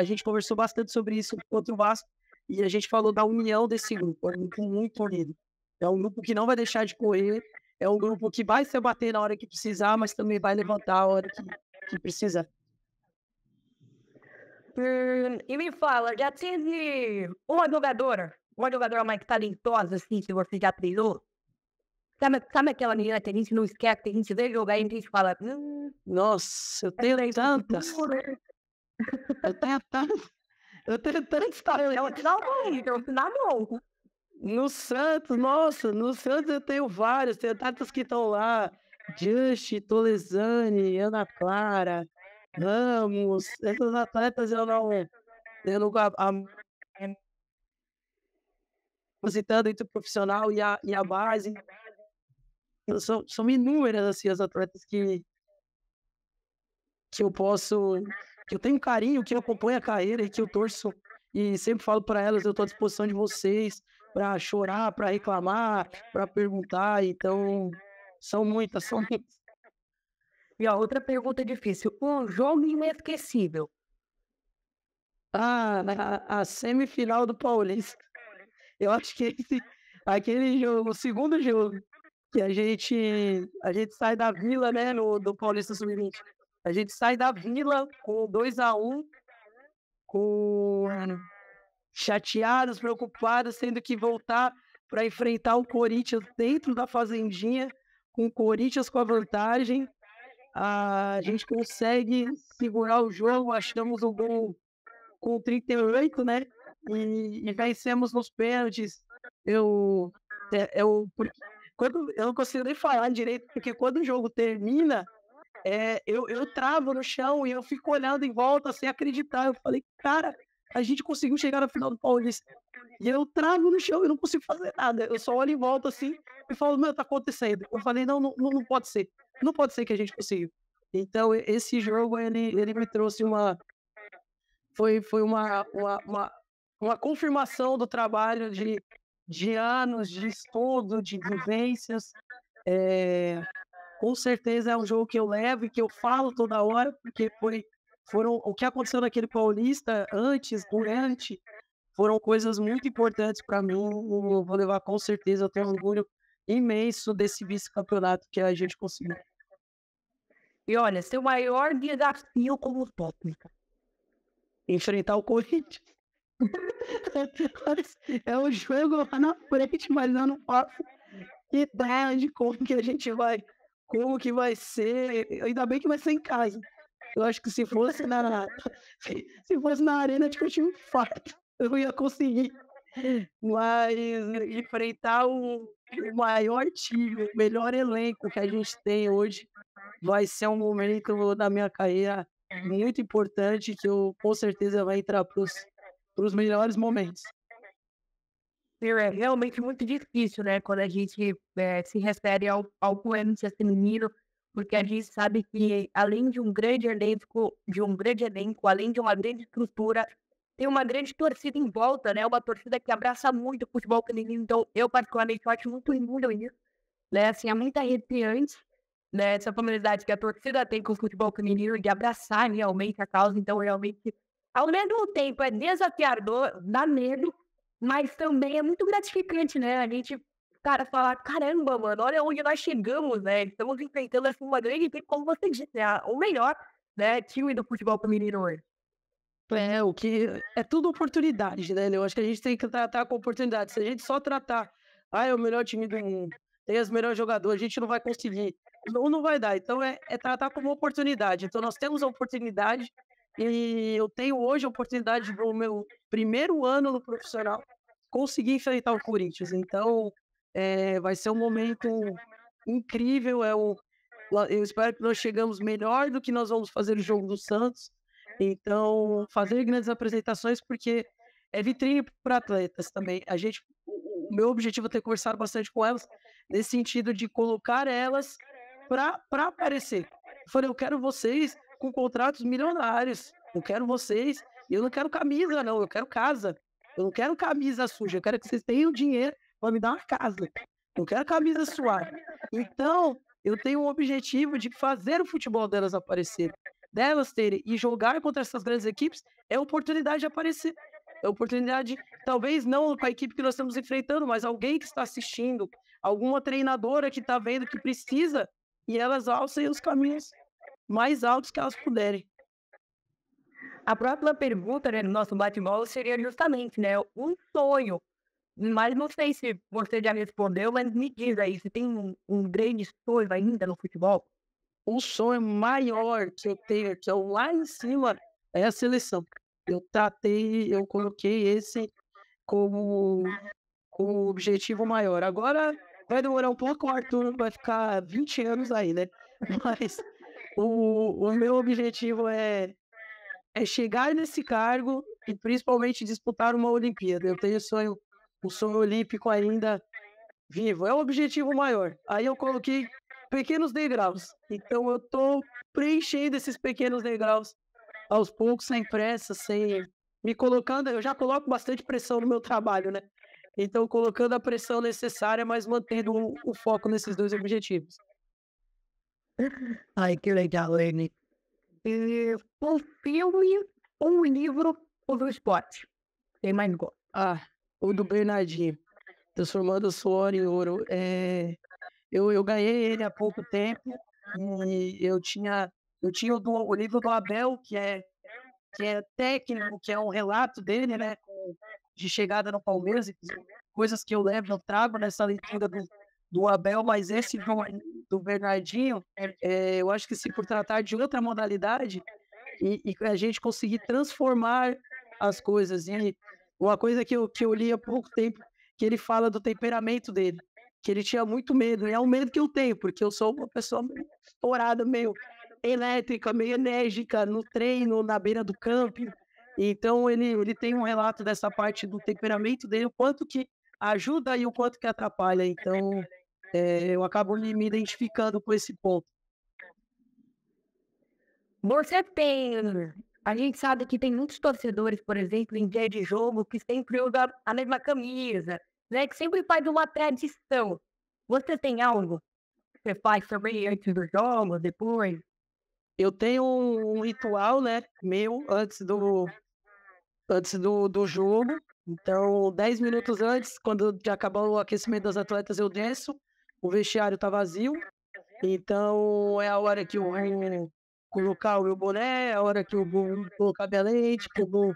gente conversou bastante sobre isso contra o Vasco e a gente falou da união desse grupo. É um grupo muito unido. É um grupo que não vai deixar de correr, é um grupo que vai se bater na hora que precisar, mas também vai levantar a hora que precisar. E me fala, já teve uma jogadora mais talentosa, assim, que você já treinou? Sabe aquela menina que a gente não esquece, que a gente vê jogar e a gente fala, Nossa, eu tenho essa aí tem tantas, futuro, hein? eu tenho tantas, eu tenho tantas histórias. É um sinal bom, é um sinal bom. No Santos, nossa, no Santos eu tenho vários, tenho tantas que estão lá, Just, Tolesani, Ana Clara, Ramos, essas atletas eu não entre o profissional e a base, são inúmeras, assim, as atletas que eu posso, que eu tenho carinho, que eu acompanho a carreira e que eu torço e sempre falo para elas, eu estou à disposição de vocês para chorar, para reclamar, para perguntar, então são muitas, são muitas. E a outra pergunta difícil, um jogo inesquecível. A semifinal do Paulista, eu acho que aquele jogo, o segundo jogo, que a gente sai da Vila, né, do Paulista Sub-20, a gente sai da Vila com 2-1, com chateados, preocupados, tendo que voltar para enfrentar o Corinthians dentro da fazendinha, com o Corinthians com a vantagem. A gente consegue segurar o jogo, achamos o gol com 38, né? E vencemos nos pênaltis. Eu, eu não consigo nem falar direito, porque quando o jogo termina, eu travo no chão e eu fico olhando em volta sem acreditar. Eu falei, cara, a gente conseguiu chegar na final do Paulista. E eu travo no chão, eu não consigo fazer nada. Eu só olho em volta assim e falo, meu, tá acontecendo. Eu falei, não pode ser. Não pode ser que a gente conseguiu. Então, esse jogo, ele me trouxe foi uma confirmação do trabalho de anos de estudo, de vivências. Com certeza é um jogo que eu levo e que eu falo toda hora, porque foram o que aconteceu naquele Paulista antes, durante, foram coisas muito importantes para mim. Eu vou levar com certeza, eu tenho um orgulho imenso desse vice-campeonato que a gente conseguiu. E olha, seu maior desafio como técnica. Enfrentar o Corinthians. É o jogo lá na frente, mas eu não faço ideia de como que vai ser. Ainda bem que vai ser em casa. Eu acho que se fosse na arena, acho que eu tinha um infarto. Eu não ia conseguir. Mas enfrentar o maior time, o melhor elenco que a gente tem hoje, vai ser um momento da minha carreira muito importante, que eu com certeza vai entrar para os melhores momentos. É realmente muito difícil, né, quando a gente se refere ao Corinthians feminino, porque a gente sabe que além de um grande elenco, além de uma grande estrutura, tem uma grande torcida em volta, né, uma torcida que abraça muito o futebol feminino, então eu particularmente acho muito lindo isso, né, assim, é muito arrepiante, né, essa familiaridade que a torcida tem com o futebol feminino de abraçar realmente a causa, então realmente, ao mesmo tempo é desafiador, dá medo, mas também é muito gratificante, né, a gente caras falar: "Caramba, mano, olha onde nós chegamos, né, estamos enfrentando, assim, uma grande equipe", como você disse, né, o melhor, né, time do futebol feminino hoje. É, o que é tudo oportunidade, né, eu acho que a gente tem que tratar com oportunidade. Se a gente só tratar: "Ah, é o melhor time do mundo, tem as melhores jogadoras", a gente não vai conseguir, não vai dar. Então é tratar como oportunidade. Então nós temos a oportunidade e eu tenho hoje a oportunidade no meu primeiro ano no profissional, conseguir enfrentar o Corinthians. Então, vai ser um momento incrível, eu espero que nós chegamos melhor do que nós vamos fazer o jogo do Santos. Então, fazer grandes apresentações, porque é vitrine para atletas também. O meu objetivo é ter conversado bastante com elas, nesse sentido de colocar elas para aparecer. Eu falei: "Eu quero vocês com contratos milionários, eu quero vocês eu não quero camisa não, eu quero casa. Eu não quero camisa suja, eu quero que vocês tenham dinheiro para me dar uma casa. Eu quero camisa suada". Então, eu tenho um objetivo de fazer o futebol delas aparecer, delas terem e jogar contra essas grandes equipes é oportunidade de aparecer. É oportunidade, talvez não com a equipe que nós estamos enfrentando, mas alguém que está assistindo, alguma treinadora que está vendo que precisa, e elas alcem os caminhos mais altos que elas puderem. A próxima pergunta, né, do nosso bate-bola seria justamente, né, um sonho, mas não sei se você já respondeu, mas me diz aí, você tem um grande sonho ainda no futebol? O sonho maior que eu tenho, que é o lá em cima, é a seleção. Eu coloquei esse como como objetivo maior. Agora vai demorar um pouco, o Arthur vai ficar 20 anos aí, né. Mas o meu objetivo é chegar nesse cargo e principalmente disputar uma Olimpíada. Eu tenho o sonho olímpico ainda vivo, é o objetivo maior. Aí eu coloquei pequenos degraus, então eu tô preenchendo esses pequenos degraus aos poucos, sem pressa, sem me colocando eu já coloco bastante pressão no meu trabalho, né, então colocando a pressão necessária, mas mantendo o foco nesses 2 objetivos. Ai, que legal, Lene. Um filme, um livro ou do esporte? Quem mais gosta? Ah, o do Bernardinho, Transformando o Suor em Ouro, eu ganhei ele há pouco tempo, e eu tinha o livro do Abel, que é técnico, que é um relato dele, né, de chegada no Palmeiras, e coisas que eu levo, eu trago nessa leitura do Abel, mas esse do Bernardinho, eu acho que se por tratar de outra modalidade, e a gente conseguir transformar as coisas. E uma coisa que eu li há pouco tempo, que ele fala do temperamento dele, que ele tinha muito medo, e é um medo que eu tenho, porque eu sou uma pessoa meio estourada, meio elétrica, meio enérgica no treino, na beira do campo. Então ele tem um relato dessa parte do temperamento dele, o quanto que ajuda e o quanto que atrapalha. Então, eu acabo me identificando com esse ponto. Você tem a gente sabe que tem muitos torcedores, por exemplo, em dia de jogo, que sempre usa a mesma camisa, né, que sempre faz uma tradição. Você tem algo que você faz também antes do jogo, depois? Eu tenho um ritual, né, meu antes do jogo, então 10 minutos antes, quando já acabar o aquecimento das atletas, eu desço, o vestiário tá vazio, então é a hora que eu vou colocar o meu boné, é a hora que eu vou colocar minha lente, que eu vou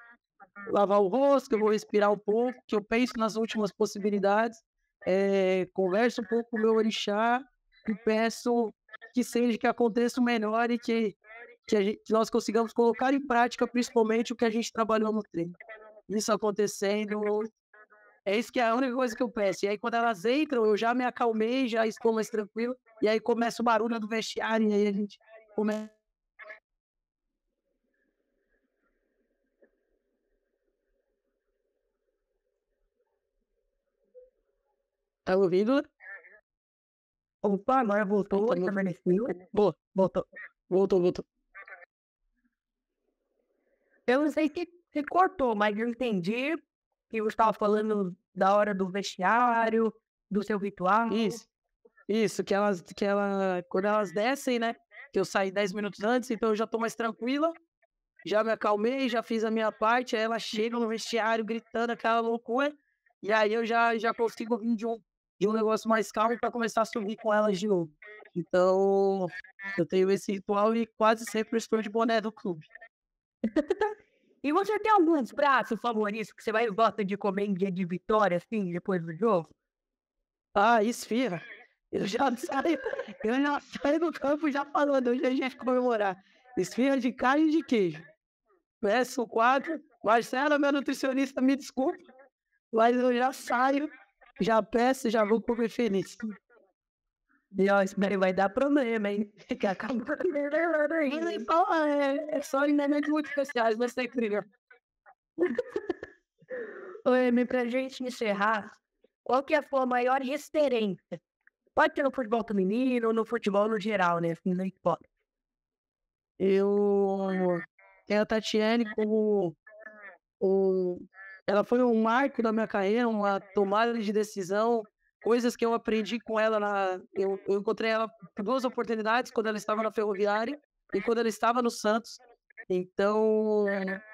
lavar o rosto, que eu vou respirar um pouco, que eu penso nas últimas possibilidades, converso um pouco com o meu orixá e peço que seja que aconteça o melhor e que nós consigamos colocar em prática, principalmente, o que a gente trabalhou no treino. Isso acontecendo, é isso que é a única coisa que eu peço. E aí, quando elas entram, eu já me acalmei, já estou mais tranquilo, e aí começa o barulho do vestiário, e aí a gente começa. Tá ouvindo? Opa, agora voltou, Opa, permaneceu. boa, Voltou. voltou. Eu não sei se cortou, mas eu entendi que você estava falando da hora do vestiário, do seu ritual. Isso, isso, quando elas descem, né, que eu saí 10 minutos antes, então eu já tô mais tranquila, já me acalmei, já fiz a minha parte, aí elas chegam no vestiário gritando aquela loucura, e aí eu já consigo vir e um negócio mais calmo para começar a subir com elas de novo. Então, eu tenho esse ritual e quase sempre estou de boné do clube. E você tem alguns pratos favoritos que você mais gosta de comer em dia de vitória, assim, depois do jogo? Ah, esfirra. Eu já saio eu já saio do campo já falando: "Hoje a gente comemorar". Esfirra de carne e de queijo. Peço o quadro, Marcela, meu nutricionista, me desculpa, mas eu já saio, já peço, já vou comer feliz. E ó, isso daí vai dar problema, hein? Que acaba Ele fala: "É só em momentos muito especiais, mas sempre eu". Ô, Emi, pra gente encerrar, qual que é a sua maior referência? Pode ser no futebol feminino ou no futebol no geral, né? Assim, não importa. Eu tenho a Tatiane como um ela foi um marco da minha carreira, uma tomada de decisão, coisas que eu aprendi com ela eu encontrei ela por 2 oportunidades, quando ela estava na Ferroviária e quando ela estava no Santos. Então,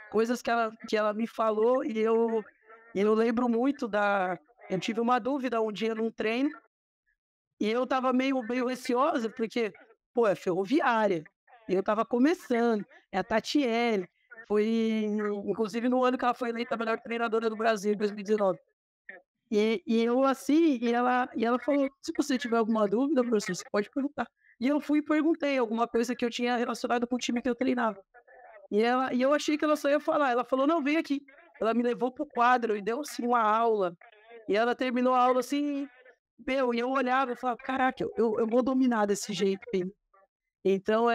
coisas que ela me falou e eu lembro muito da eu tive uma dúvida um dia num treino, e eu estava meio receosa, porque, pô, é Ferroviária, eu estava começando, é a Tatiele, foi inclusive no ano que ela foi eleita a melhor treinadora do Brasil, em 2019. E eu assim, e ela falou: "Se você tiver alguma dúvida, professor, você pode perguntar". E eu fui e perguntei alguma coisa que eu tinha relacionado com o time que eu treinava. E eu achei que ela só ia falar, ela falou: "Não, vem aqui". Ela me levou para o quadro e deu, assim, uma aula, e ela terminou a aula, assim, meu, e eu olhava e falava: "Caraca, eu vou dominar desse jeito aí". Então,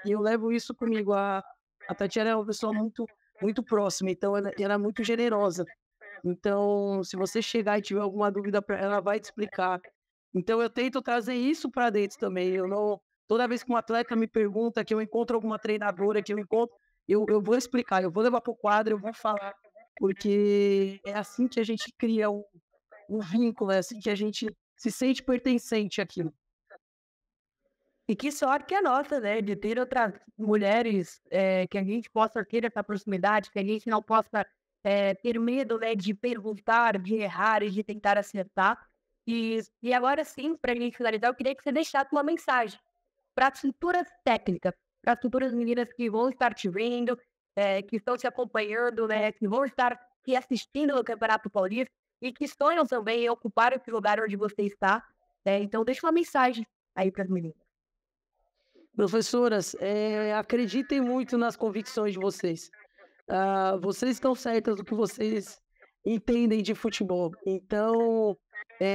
eu levo isso comigo, a Tatiana é uma pessoa muito próxima, então ela é muito generosa. Então, se você chegar e tiver alguma dúvida pra ela, vai te explicar. Então eu tento trazer isso para dentro também, eu não toda vez que um atleta me pergunta, que eu encontro alguma treinadora, que eu encontro, eu vou explicar, eu vou levar para o quadro, eu vou falar, porque é assim que a gente cria um vínculo, é assim que a gente se sente pertencente àquilo. E que sorte que é nossa, né? De ter outras mulheres que a gente possa ter essa proximidade, que a gente não possa ter medo, né, de perguntar, de errar e de tentar acertar. E agora sim, para a gente finalizar, eu queria que você deixasse uma mensagem para as futuras técnicas, para as futuras meninas que vão estar te vendo, que estão te acompanhando, né, que vão estar te assistindo no Campeonato Paulista e que sonham também em ocupar esse lugar onde você está. Então, deixa uma mensagem aí para as meninas. Professoras, acreditem muito nas convicções de vocês. Vocês estão certas do que vocês entendem de futebol, então,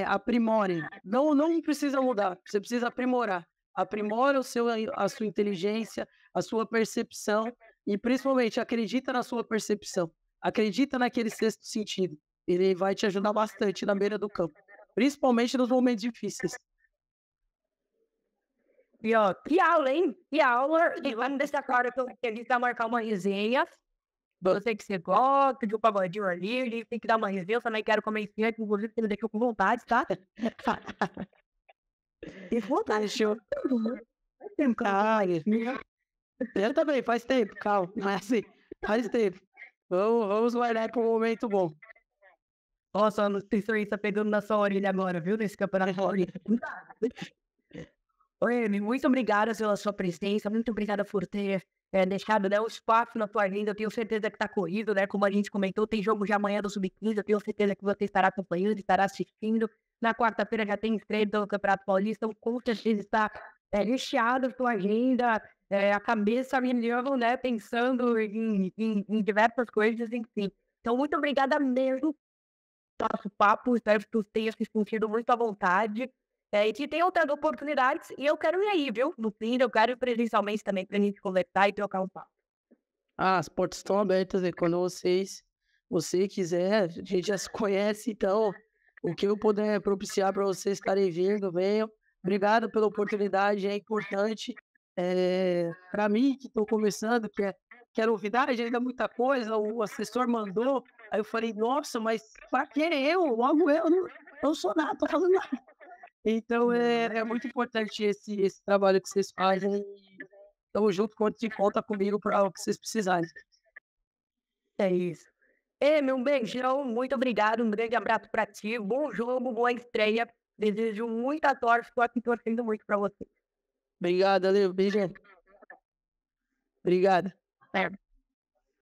aprimorem. Não precisa mudar, você precisa aprimorar. Aprimora a sua inteligência, a sua percepção e, principalmente, acredita na sua percepção. Acredita naquele sexto sentido. Ele vai te ajudar bastante na beira do campo, principalmente nos momentos difíceis. E ó, que aula, hein? Que aula! E vamos deixar claro que eu feliz pra marcar uma resenha. Eu sei que você gosta de um pagodinho ali, ele tem que dar uma resenha. Eu também quero comer esse que inclusive você me deixou com vontade, tá? E vontade. Fechou. Faz tempo que eu não como Ah, mais. eu também, faz tempo, calma, mas assim, faz tempo. Vamos guardar para um momento bom. Nossa, a nutricionista pegando na sua orelha agora, viu? Nesse campeonato paulista. Oi, Amy, muito obrigada pela sua presença, muito obrigada por ter deixado, né, o espaço na sua agenda. Eu tenho certeza que está corrido, né? Como a gente comentou, tem jogo já amanhã do Sub-15. Eu tenho certeza que você estará acompanhando, estará assistindo. Na quarta-feira já tem estreia do Campeonato Paulista. Então, com certeza está recheada a sua agenda, a cabeça a milhão, né? Pensando em diversas coisas, enfim. Então, muito obrigada mesmo pelo nosso papo. Espero que tu tenha se sentido muito à vontade. E que tenha outras oportunidades, e eu quero ir aí, viu? No fim, eu quero ir presencialmente também pra gente conversar e trocar um papo. As portas estão abertas aí quando você quiser, a gente já se conhece, então o que eu puder propiciar para vocês estarem vindo, venham. Obrigado pela oportunidade, é importante. Para mim, que estou começando, que é novidade, ainda muita coisa, o assessor mandou, aí eu falei: "Nossa, mas para que eu? Logo eu não sou nada, estou fazendo nada". Então é muito importante esse trabalho que vocês fazem e estamos junto, conta comigo para o que vocês precisarem. É isso. Meu beijão, muito obrigado, um grande abraço pra ti, bom jogo, boa estreia, desejo muita sorte, tô aqui torcendo muito pra você. Obrigado, Ale, beijão. Obrigado. Certo.